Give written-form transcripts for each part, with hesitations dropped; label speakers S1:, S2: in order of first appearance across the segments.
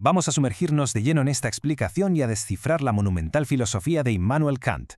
S1: Vamos a sumergirnos de lleno en esta explicación y a descifrar la monumental filosofía de Immanuel Kant.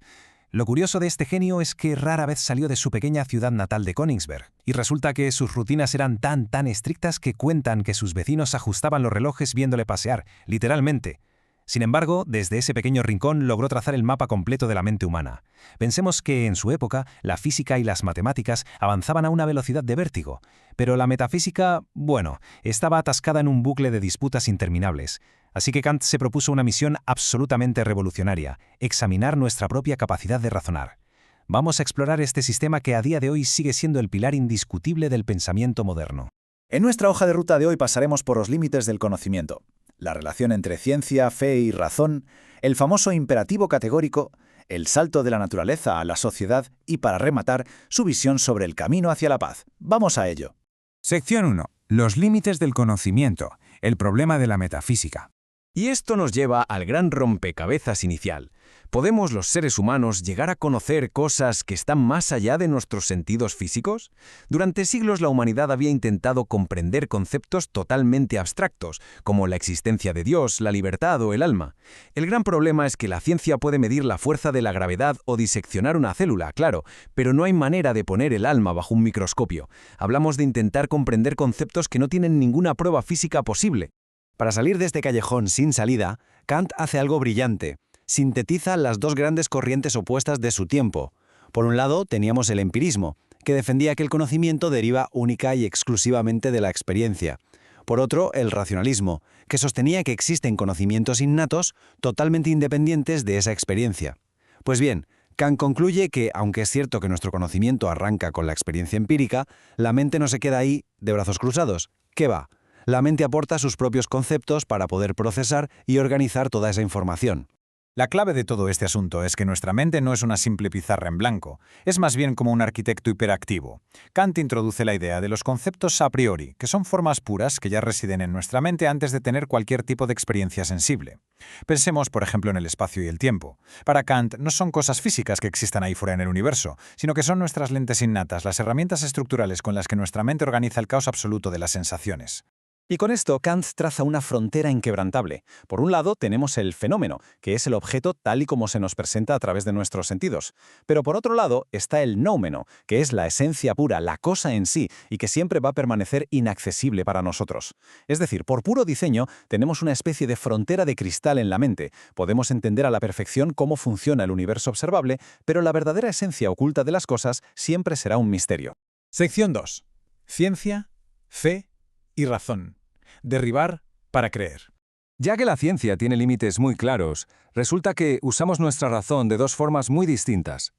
S1: Lo curioso de este genio es que rara vez salió de su pequeña ciudad natal de Königsberg, y resulta que sus rutinas eran tan estrictas que cuentan que sus vecinos ajustaban los relojes viéndole pasear, literalmente. Sin embargo, desde ese pequeño rincón logró trazar el mapa completo de la mente humana. Pensemos que en su época la física y las matemáticas avanzaban a una velocidad de vértigo, pero la metafísica, bueno, estaba atascada en un bucle de disputas interminables. Así que Kant se propuso una misión absolutamente revolucionaria: examinar nuestra propia capacidad de razonar. Vamos a explorar este sistema que a día de hoy sigue siendo el pilar indiscutible del pensamiento moderno.
S2: En nuestra hoja de ruta de hoy pasaremos por los límites del conocimiento, la relación entre ciencia, fe y razón, el famoso imperativo categórico, el salto de la naturaleza a la sociedad y, para rematar, su visión sobre el camino hacia la paz. ¡Vamos a ello!
S3: Sección 1. Los límites del conocimiento, el problema de la metafísica.
S4: Y esto nos lleva al gran rompecabezas inicial. ¿Podemos los seres humanos llegar a conocer cosas que están más allá de nuestros sentidos físicos? Durante siglos la humanidad había intentado comprender conceptos totalmente abstractos, como la existencia de Dios, la libertad o el alma. El gran problema es que la ciencia puede medir la fuerza de la gravedad o diseccionar una célula, claro, pero no hay manera de poner el alma bajo un microscopio. Hablamos de intentar comprender conceptos que no tienen ninguna prueba física posible.
S5: Para salir de este callejón sin salida, Kant hace algo brillante. Sintetiza las dos grandes corrientes opuestas de su tiempo. Por un lado, teníamos el empirismo, que defendía que el conocimiento deriva única y exclusivamente de la experiencia. Por otro, el racionalismo, que sostenía que existen conocimientos innatos totalmente independientes de esa experiencia. Pues bien, Kant concluye que, aunque es cierto que nuestro conocimiento arranca con la experiencia empírica, la mente no se queda ahí de brazos cruzados. ¿Qué va? La mente aporta sus propios conceptos para poder procesar y organizar toda esa información.
S3: La clave de todo este asunto es que nuestra mente no es una simple pizarra en blanco, es más bien como un arquitecto hiperactivo. Kant introduce la idea de los conceptos a priori, que son formas puras que ya residen en nuestra mente antes de tener cualquier tipo de experiencia sensible. Pensemos, por ejemplo, en el espacio y el tiempo. Para Kant no son cosas físicas que existan ahí fuera en el universo, sino que son nuestras lentes innatas, las herramientas estructurales con las que nuestra mente organiza el caos absoluto de las sensaciones.
S5: Y con esto, Kant traza una frontera inquebrantable. Por un lado, tenemos el fenómeno, que es el objeto tal y como se nos presenta a través de nuestros sentidos. Pero por otro lado, está el noumeno, que es la esencia pura, la cosa en sí, y que siempre va a permanecer inaccesible para nosotros. Es decir, por puro diseño, tenemos una especie de frontera de cristal en la mente. Podemos entender a la perfección cómo funciona el universo observable, pero la verdadera esencia oculta de las cosas siempre será un misterio.
S6: Sección 2. Ciencia, fe y razón. Derribar para creer.
S7: Ya que la ciencia tiene límites muy claros, resulta que usamos nuestra razón de dos formas muy distintas.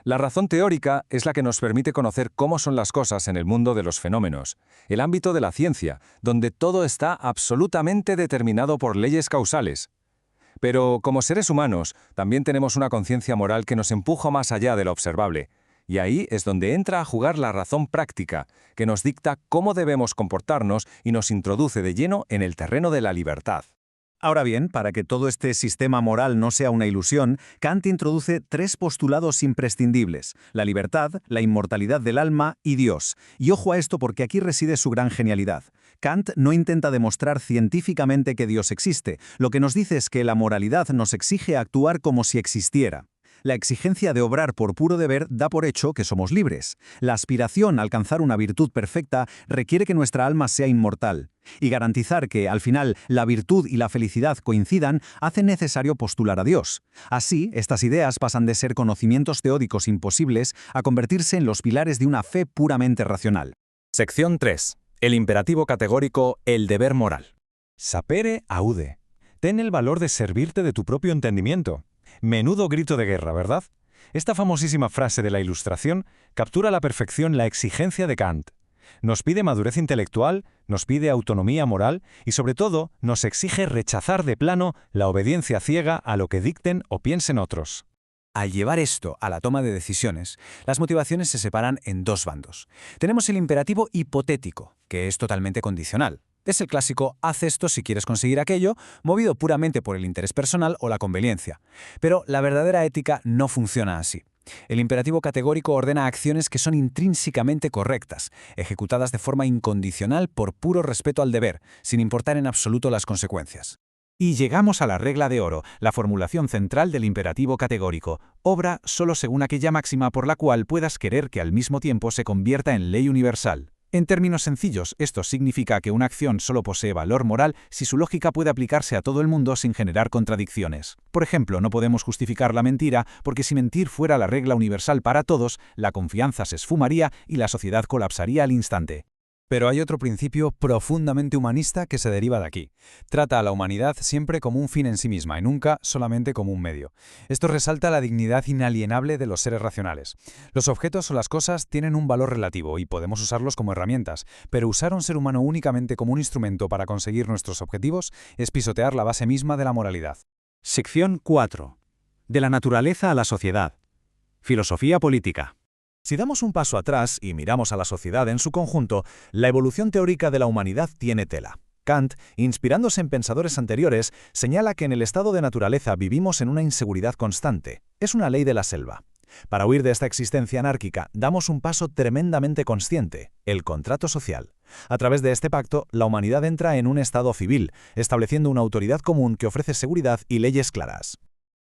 S7: La razón teórica es la que nos permite conocer cómo son las cosas en el mundo de los fenómenos, el ámbito de la ciencia, donde todo está absolutamente determinado por leyes causales. Pero como seres humanos, también tenemos una conciencia moral que nos empuja más allá de lo observable. Y ahí es donde entra a jugar la razón práctica, que nos dicta cómo debemos comportarnos y nos introduce de lleno en el terreno de la libertad.
S2: Ahora bien, para que todo este sistema moral no sea una ilusión, Kant introduce tres postulados imprescindibles: la libertad, la inmortalidad del alma y Dios. Y ojo a esto porque aquí reside su gran genialidad. Kant no intenta demostrar científicamente que Dios existe. Lo que nos dice es que la moralidad nos exige actuar como si existiera. La exigencia de obrar por puro deber da por hecho que somos libres. La aspiración a alcanzar una virtud perfecta requiere que nuestra alma sea inmortal. Y garantizar que, al final, la virtud y la felicidad coincidan hace necesario postular a Dios. Así, estas ideas pasan de ser conocimientos teóricos imposibles a convertirse en los pilares de una fe puramente racional.
S4: Sección 3. El imperativo categórico, el deber moral.
S6: Sapere aude. Ten el valor de servirte de tu propio entendimiento. Menudo grito de guerra, ¿verdad? Esta famosísima frase de la Ilustración captura a la perfección la exigencia de Kant. Nos pide madurez intelectual, nos pide autonomía moral y, sobre todo, nos exige rechazar de plano la obediencia ciega a lo que dicten o piensen otros.
S5: Al llevar esto a la toma de decisiones, las motivaciones se separan en dos bandos. Tenemos el imperativo hipotético, que es totalmente condicional. Es el clásico «haz esto si quieres conseguir aquello», movido puramente por el interés personal o la conveniencia. Pero la verdadera ética no funciona así.
S2: El imperativo categórico ordena acciones que son intrínsecamente correctas, ejecutadas de forma incondicional por puro respeto al deber, sin importar en absoluto las consecuencias.
S1: Y llegamos a la regla de oro, la formulación central del imperativo categórico. Obra solo según aquella máxima por la cual puedas querer que al mismo tiempo se convierta en ley universal. En términos sencillos, esto significa que una acción solo posee valor moral si su lógica puede aplicarse a todo el mundo sin generar contradicciones. Por ejemplo, no podemos justificar la mentira porque si mentir fuera la regla universal para todos, la confianza se esfumaría y la sociedad colapsaría al instante.
S5: Pero hay otro principio profundamente humanista que se deriva de aquí. Trata a la humanidad siempre como un fin en sí misma y nunca solamente como un medio. Esto resalta la dignidad inalienable de los seres racionales. Los objetos o las cosas tienen un valor relativo y podemos usarlos como herramientas, pero usar a un ser humano únicamente como un instrumento para conseguir nuestros objetivos es pisotear la base misma de la moralidad.
S2: Sección 4. De la naturaleza a la sociedad. Filosofía política.
S1: Si damos un paso atrás y miramos a la sociedad en su conjunto, la evolución teórica de la humanidad tiene tela. Kant, inspirándose en pensadores anteriores, señala que en el estado de naturaleza vivimos en una inseguridad constante. Es una ley de la selva. Para huir de esta existencia anárquica, damos un paso tremendamente consciente, el contrato social. A través de este pacto, la humanidad entra en un estado civil, estableciendo una autoridad común que ofrece seguridad y leyes claras.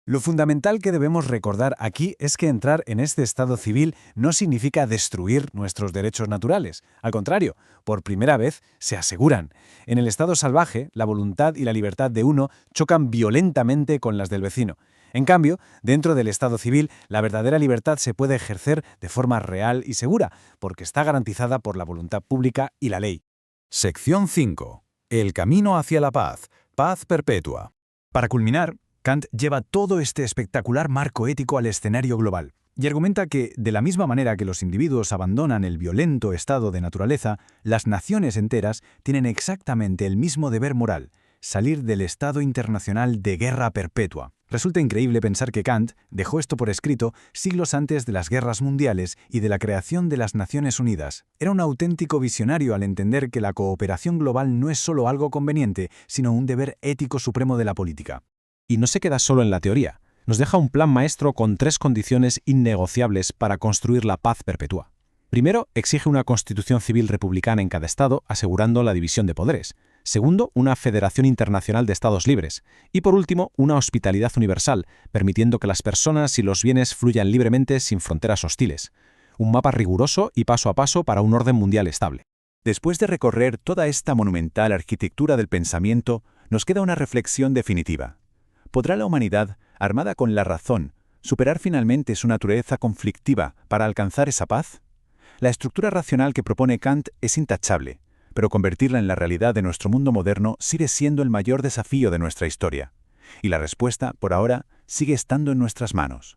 S5: Lo fundamental que debemos recordar aquí es que entrar en este estado civil no significa destruir nuestros derechos naturales. Al contrario, por primera vez se aseguran. En el estado salvaje, la voluntad y la libertad de uno chocan violentamente con las del vecino. En cambio, dentro del estado civil, la verdadera libertad se puede ejercer de forma real y segura, porque está garantizada por la voluntad pública y la ley.
S1: Sección 5. El camino hacia la paz. Paz perpetua. Para culminar, Kant lleva todo este espectacular marco ético al escenario global y argumenta que, de la misma manera que los individuos abandonan el violento estado de naturaleza, las naciones enteras tienen exactamente el mismo deber moral, salir del estado internacional de guerra perpetua. Resulta increíble pensar que Kant dejó esto por escrito siglos antes de las guerras mundiales y de la creación de las Naciones Unidas. Era un auténtico visionario al entender que la cooperación global no es solo algo conveniente, sino un deber ético supremo de la política. Y no se queda solo en la teoría, nos deja un plan maestro con 3 condiciones innegociables para construir la paz perpetua. Primero, exige una constitución civil republicana en cada estado, asegurando la división de poderes. Segundo, una federación internacional de estados libres. Y por último, una hospitalidad universal, permitiendo que las personas y los bienes fluyan libremente sin fronteras hostiles. Un mapa riguroso y paso a paso para un orden mundial estable.
S2: Después de recorrer toda esta monumental arquitectura del pensamiento, nos queda una reflexión definitiva. ¿Podrá la humanidad, armada con la razón, superar finalmente su naturaleza conflictiva para alcanzar esa paz? La estructura racional que propone Kant es intachable, pero convertirla en la realidad de nuestro mundo moderno sigue siendo el mayor desafío de nuestra historia. Y la respuesta, por ahora, sigue estando en nuestras manos.